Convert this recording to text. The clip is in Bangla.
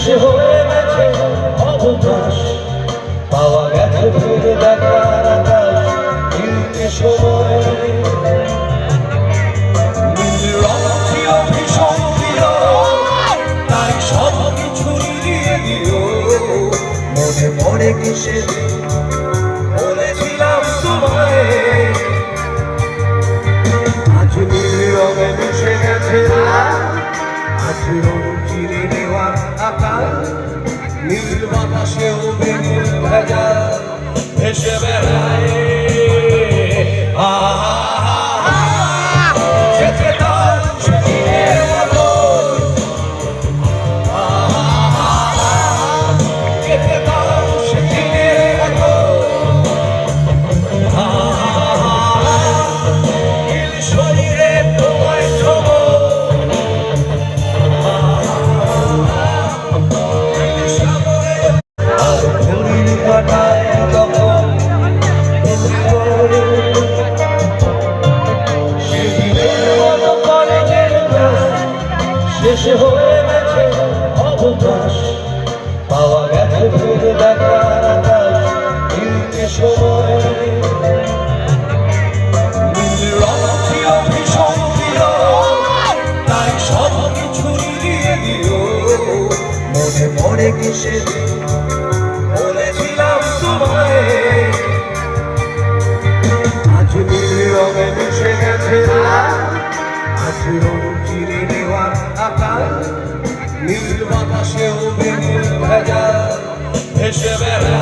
শেষে হয়ে গেছে অবকাশ, পাওয়া গেছে ফিরে দেখার আকাশ, ফিরতে সময় নীল রং ছিল ভীষণ প্রিয়, তাই সব কিছু দিয়ে দিও। মনে পড়ে কি সেদিন বলেছিলাম তোমায়, আজ নীল রঙে মিশে গেছে, আজ রং চিরে দেওয়া আকাশ, নীল বাতাসেও বেগুন ভেজা ভেসে বেড়ায়। যেতে দাও সেদিনের মতো, যেতে দাও সেদিনের মতো, নীল শরীরে তোমায় ছোঁবো, নীল সাগরে আর ঘড়ির কাঁটায় তখন সেদিনের মতো কলেজের ক্লাস, শেষে হয়ে গেছে অবকাশ, পাওয়া গেছে ফিরে দেখার আকাশ, ফিরতে সময় নীল রং ছিল ভীষণ প্রিয়, তাই সব কিছু দিয়ে দিও। মনে পড়ে কি সেদিন বলেছিলাম তোমায়, আজ নীল রঙে মিশে গেছে, আজ রং চিরে দেওয়া আকাশ, নীল বাতাসেও বেগুন ভেজা ভেসে বেড়ায়।